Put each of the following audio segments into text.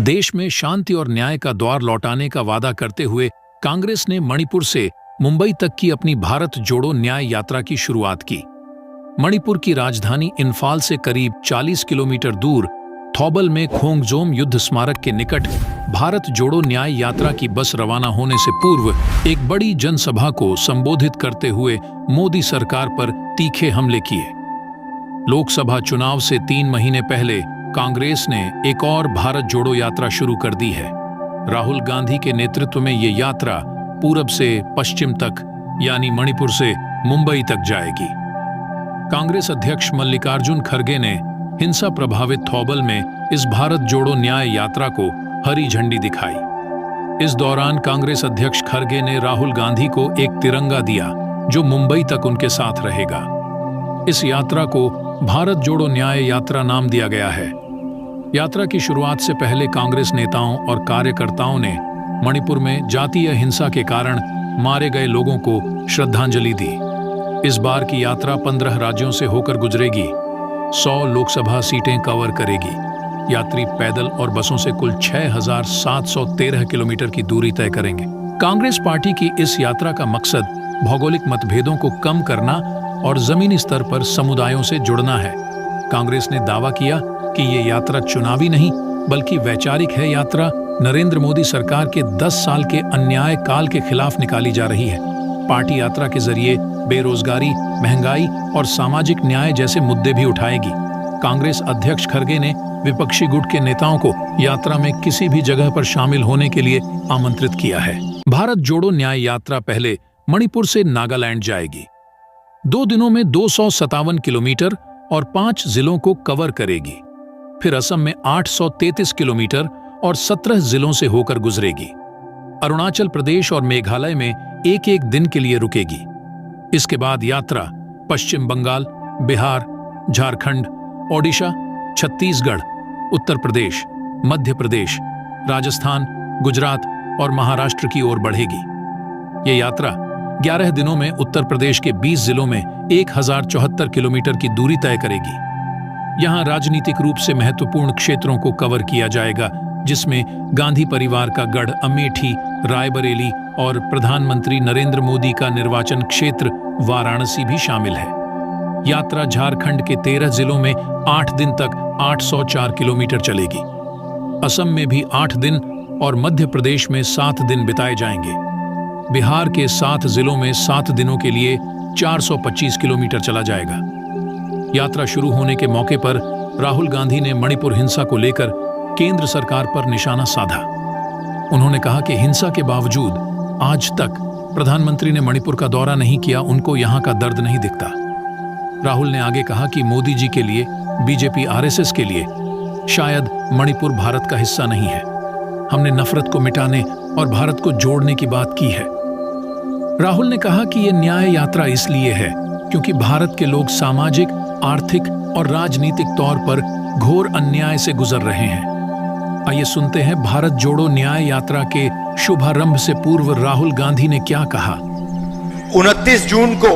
देश में शांति और न्याय का द्वार लौटाने का वादा करते हुए कांग्रेस ने मणिपुर से मुंबई तक की अपनी भारत जोड़ो न्याय यात्रा की शुरुआत की। मणिपुर की राजधानी इंफाल से करीब 40 किलोमीटर दूर थौबल में खोंगजोम युद्ध स्मारक के निकट भारत जोड़ो न्याय यात्रा की बस रवाना होने से पूर्व एक बड़ी जनसभा को संबोधित करते हुए मोदी सरकार पर तीखे हमले किए। लोकसभा चुनाव से 3 महीने पहले कांग्रेस ने एक और भारत जोड़ो यात्रा शुरू कर दी है। राहुल गांधी के नेतृत्व में ये यात्रा पूरब से पश्चिम तक यानी मणिपुर से मुंबई तक जाएगी। कांग्रेस अध्यक्ष मल्लिकार्जुन खड़गे ने हिंसा प्रभावित थौबल में इस भारत जोड़ो न्याय यात्रा को हरी झंडी दिखाई। इस दौरान कांग्रेस अध्यक्ष खड़गे ने राहुल गांधी को एक तिरंगा दिया जो मुंबई तक उनके साथ रहेगा। इस यात्रा को भारत जोड़ो न्याय यात्रा नाम दिया गया है। यात्रा की शुरुआत से पहले कांग्रेस नेताओं और कार्यकर्ताओं ने मणिपुर में जातीय हिंसा के कारण मारे गए लोगों को श्रद्धांजलि दी। इस बार की यात्रा 15 राज्यों से होकर गुजरेगी, 100 लोकसभा सीटें कवर करेगी। यात्री पैदल और बसों से कुल 6,713 किलोमीटर की दूरी तय करेंगे। कांग्रेस पार्टी की इस यात्रा का मकसद भौगोलिक मतभेदों को कम करना और जमीनी स्तर पर समुदायों से जुड़ना है। कांग्रेस ने दावा किया कि ये यात्रा चुनावी नहीं बल्कि वैचारिक है। यात्रा नरेंद्र मोदी सरकार के 10 साल के अन्याय काल के खिलाफ निकाली जा रही है। पार्टी यात्रा के जरिए बेरोजगारी, महंगाई और सामाजिक न्याय जैसे मुद्दे भी उठाएगी। कांग्रेस अध्यक्ष खड़गे ने विपक्षी गुट के नेताओं को यात्रा में किसी भी जगह पर शामिल होने के लिए आमंत्रित किया है। भारत जोड़ो न्याय यात्रा पहले मणिपुर से नागालैंड जाएगी। 2 दिनों में 257 किलोमीटर और 5 जिलों को कवर करेगी। फिर असम में 833 किलोमीटर और 17 जिलों से होकर गुजरेगी। अरुणाचल प्रदेश और मेघालय में एक दिन के लिए रुकेगी। इसके बाद यात्रा पश्चिम बंगाल, बिहार, झारखंड, ओडिशा, छत्तीसगढ़, उत्तर प्रदेश, मध्य प्रदेश, राजस्थान, गुजरात और महाराष्ट्र की ओर बढ़ेगी। ये यात्रा 11 दिनों में उत्तर प्रदेश के 20 जिलों में 1074 किलोमीटर की दूरी तय करेगी। यहां राजनीतिक रूप से महत्वपूर्ण क्षेत्रों को कवर किया जाएगा, जिसमें गांधी परिवार का गढ़ अमेठी, रायबरेली और प्रधानमंत्री नरेंद्र मोदी का निर्वाचन क्षेत्र वाराणसी भी शामिल है। यात्रा झारखंड के 13 जिलों में 8 दिन तक 804 किलोमीटर चलेगी। असम में भी 8 दिन और मध्य प्रदेश में 7 दिन बिताए जाएंगे। बिहार के 7 जिलों में 7 दिनों के लिए 425 किलोमीटर चला जाएगा। यात्रा शुरू होने के मौके पर राहुल गांधी ने मणिपुर हिंसा को लेकर केंद्र सरकार पर निशाना साधा। उन्होंने कहा कि हिंसा के बावजूद आज तक प्रधानमंत्री ने मणिपुर का दौरा नहीं किया, उनको यहां का दर्द नहीं दिखता। राहुल ने आगे कहा कि मोदी जी के लिए, बीजेपी आरएसएस के लिए शायद मणिपुर भारत का हिस्सा नहीं है। हमने नफरत को मिटाने और भारत को जोड़ने की बात की है। राहुल ने कहा कि यह न्याय यात्रा इसलिए है क्योंकि भारत के लोग सामाजिक, आर्थिक और राजनीतिक तौर पर घोर अन्याय से गुजर रहे हैं। आइए सुनते हैं भारत जोड़ो न्याय यात्रा के शुभारंभ से पूर्व राहुल गांधी ने क्या कहा। 29 जून को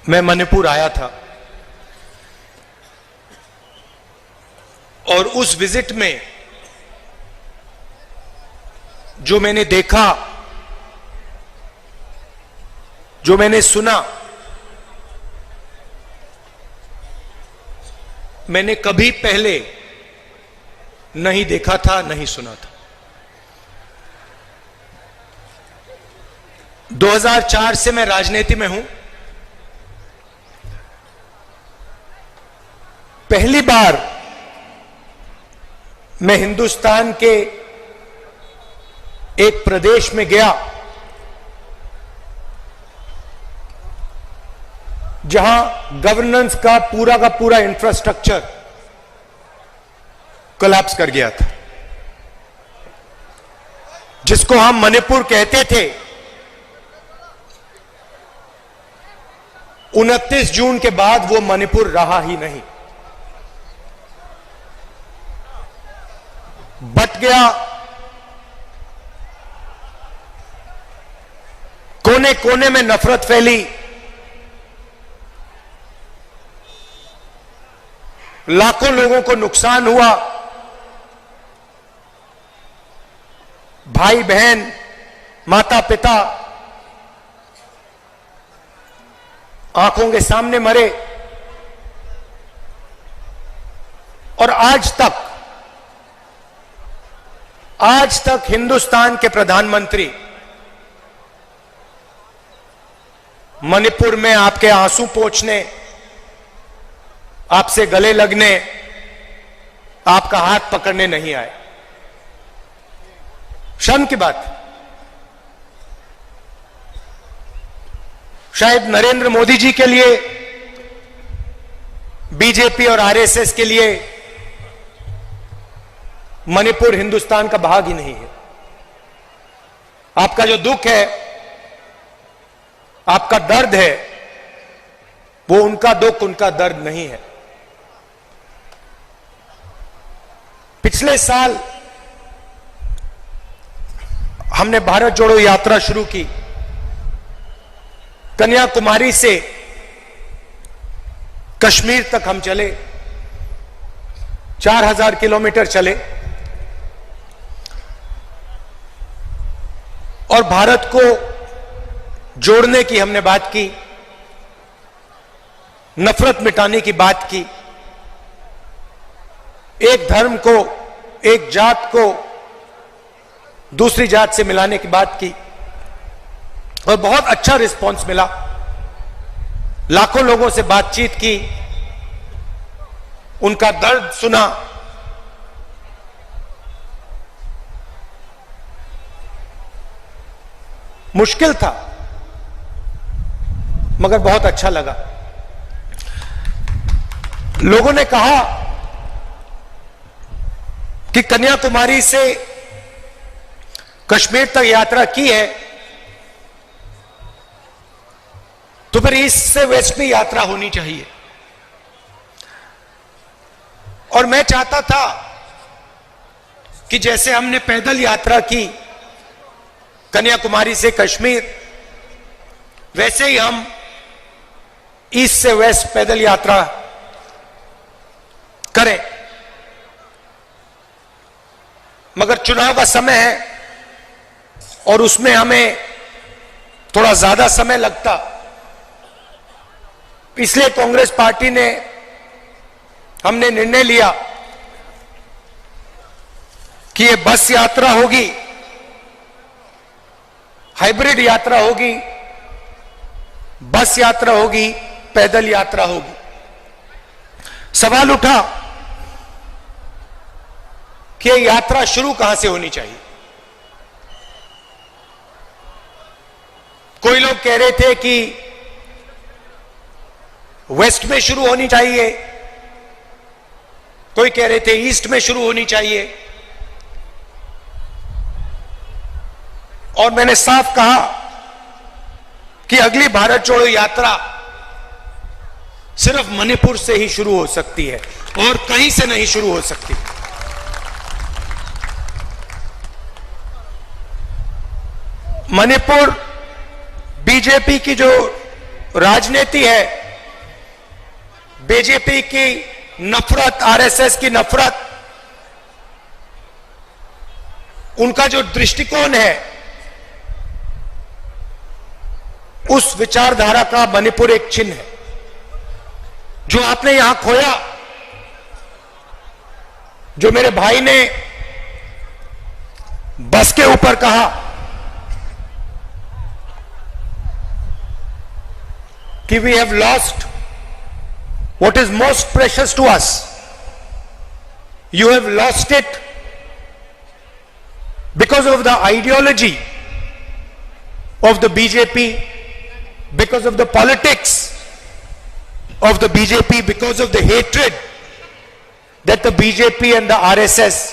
मैं मणिपुर आया था और उस विजिट में जो मैंने देखा, जो मैंने सुना, मैंने कभी पहले नहीं देखा था, नहीं सुना था। 2004 से मैं राजनीति में हूं। पहली बार मैं हिंदुस्तान के एक प्रदेश में गया जहां गवर्नेंस का पूरा इंफ्रास्ट्रक्चर कोलैप्स कर गया था। जिसको हम मणिपुर कहते थे, 29 जून के बाद वो मणिपुर रहा ही नहीं, बट गया। कोने कोने में नफरत फैली, लाखों लोगों को नुकसान हुआ, भाई बहन, माता पिता आंखों के सामने मरे, और आज तक हिंदुस्तान के प्रधानमंत्री मणिपुर में आपके आंसू पोंछने, आपसे गले लगने, आपका हाथ पकड़ने नहीं आए। शर्म की बात। शायद नरेंद्र मोदी जी के लिए, बीजेपी और आरएसएस के लिए मणिपुर हिंदुस्तान का भाग ही नहीं है। आपका जो दुख है, आपका दर्द है, वो उनका दुख, उनका दर्द नहीं है। पिछले साल हमने भारत जोड़ो यात्रा शुरू की। कन्याकुमारी से कश्मीर तक हम चले, 4000 किलोमीटर चले, और भारत को जोड़ने की हमने बात की, नफरत मिटाने की बात की, एक धर्म को, एक जात को दूसरी जात से मिलाने की बात की, और बहुत अच्छा रिस्पांस मिला। लाखों लोगों से बातचीत की, उनका दर्द सुना। मुश्किल था, मगर बहुत अच्छा लगा। लोगों ने कहा कि कन्याकुमारी से कश्मीर तक यात्रा की है, तो फिर ईस्ट से वेस्ट में यात्रा होनी चाहिए। और मैं चाहता था कि जैसे हमने पैदल यात्रा की कन्याकुमारी से कश्मीर, वैसे ही हम ईस्ट से वेस्ट पैदल यात्रा करें। मगर चुनाव का समय है और उसमें हमें थोड़ा ज्यादा समय लगता, इसलिए कांग्रेस पार्टी ने, हमने निर्णय लिया कि ये बस यात्रा होगी, हाइब्रिड यात्रा होगी, बस यात्रा होगी, पैदल यात्रा होगी। सवाल उठा कि ये यात्रा शुरू कहां से होनी चाहिए। कोई लोग कह रहे थे कि वेस्ट में शुरू होनी चाहिए, कोई कह रहे थे ईस्ट में शुरू होनी चाहिए, और मैंने साफ कहा कि अगली भारत जोड़ो यात्रा सिर्फ मणिपुर से ही शुरू हो सकती है और कहीं से नहीं शुरू हो सकती। मणिपुर बीजेपी की जो राजनीति है, बीजेपी की नफरत, आरएसएस की नफरत, उनका जो दृष्टिकोण है, उस विचारधारा का मणिपुर एक चिन्ह है। जो आपने यहां खोया, जो मेरे भाई ने बस के ऊपर कहा कि we have lost what is most precious to us, you have lost it because of the ideology of the BJP, because of the politics of the BJP, because of the hatred that the BJP and the RSS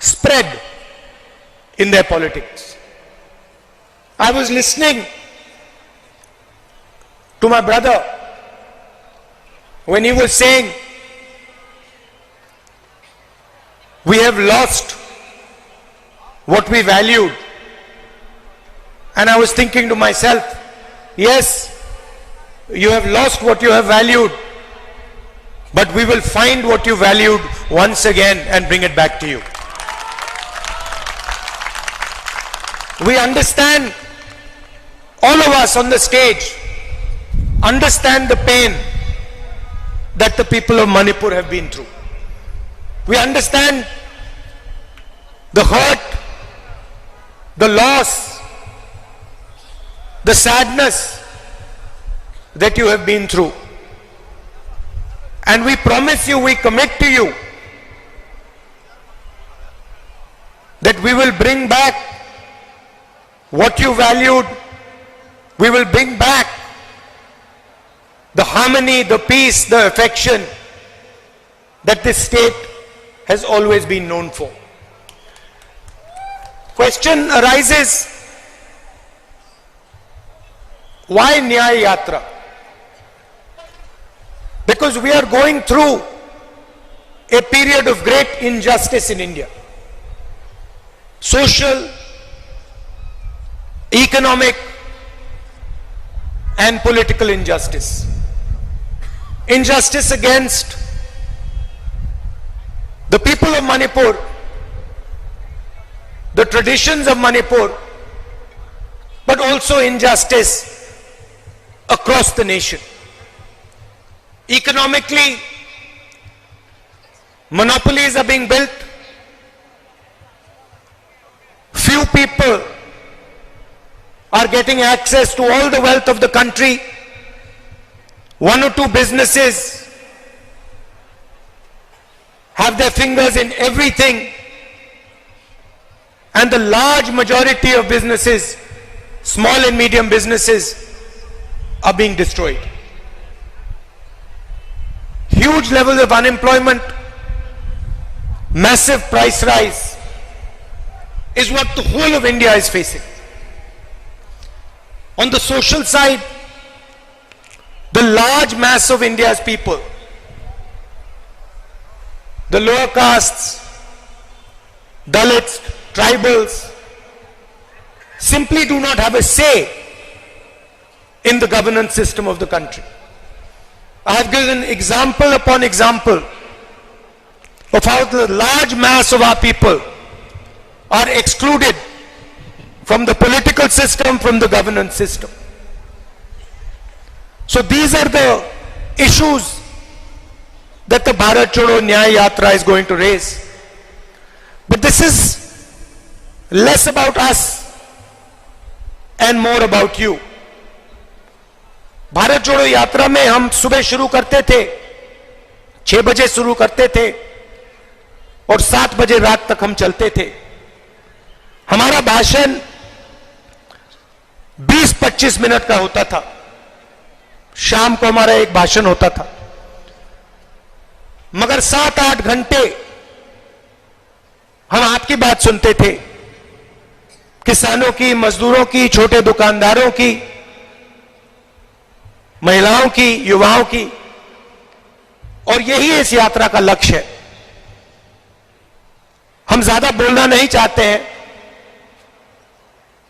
spread in their politics. I was listening to my brother when he was saying we have lost what we valued, and I was thinking to myself, yes, you have lost what you have valued, but we will find what you valued once again and bring it back to you. We understand, all of us on the stage understand the pain that the people of Manipur have been through. We understand the hurt, the loss, the sadness that you have been through. And we promise you, we commit to you that we will bring back what you valued. We will bring back the harmony, the peace, the affection that this state has always been known for. Question arises, why Nyaya Yatra? Because we are going through a period of great injustice in India. Social, economic, and political injustice. Injustice against the people of Manipur, the traditions of Manipur, but also injustice across the nation. Economically, monopolies are being built. Few people are getting access to all the wealth of the country. One or two businesses have their fingers in everything, and the large majority of businesses, small and medium businesses, are being destroyed. Huge levels of unemployment, massive price rise is what the whole of India is facing. On the social side, the large mass of India's people, the lower castes, Dalits, tribals, simply do not have a say in the governance system of the country. I have given example upon example of how the large mass of our people are excluded from the political system, from the governance system. So these are the issues that the Bharat Chodo Nyaya Yatra is going to raise. But this is less about us and more about you. Bharat जोड़ो यात्रा में हम सुबह शुरू करते थे, 6 बजे शुरू करते थे और 7 बजे रात तक हम चलते थे. हमारा भाषण 20-25 मिनट का होता था. शाम को हमारा एक भाषण होता था, मगर 7-8 घंटे हम आपकी बात सुनते थे, किसानों की, मजदूरों की, छोटे दुकानदारों की, महिलाओं की, युवाओं की. और यही इस यात्रा का लक्ष्य है. हम ज्यादा बोलना नहीं चाहते हैं,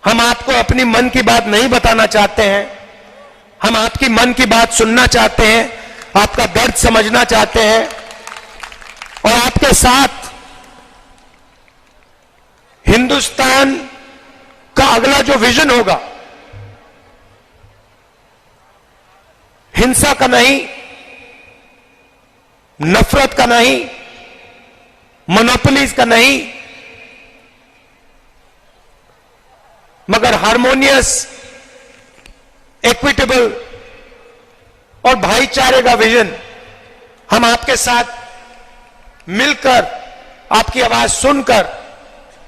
हम आपको अपनी मन की बात नहीं बताना चाहते हैं, हम आपकी मन की बात सुनना चाहते हैं, आपका दर्द समझना चाहते हैं और आपके साथ हिंदुस्तान का अगला जो विजन होगा, हिंसा का नहीं, नफरत का नहीं, मोनोपोलीज का नहीं, मगर हार्मोनियस, इक्विटेबल और भाईचारे का विजन हम आपके साथ मिलकर, आपकी आवाज सुनकर,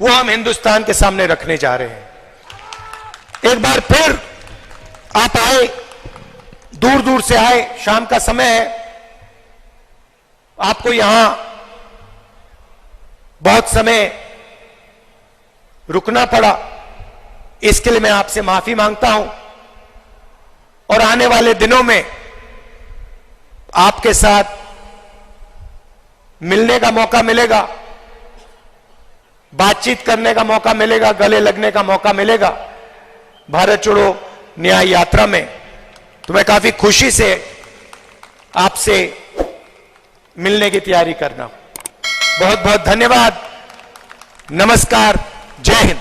वो हम हिंदुस्तान के सामने रखने जा रहे हैं. एक बार फिर आप आए, दूर दूर से आए, शाम का समय है, आपको यहां बहुत समय रुकना पड़ा, इसके लिए मैं आपसे माफी मांगता हूं. और आने वाले दिनों में आपके साथ मिलने का मौका मिलेगा, बातचीत करने का मौका मिलेगा, गले लगने का मौका मिलेगा भारत जोड़ो न्याय यात्रा में. तो मैं काफी खुशी से आपसे मिलने की तैयारी करना। बहुत बहुत धन्यवाद। नमस्कार। जय हिंद।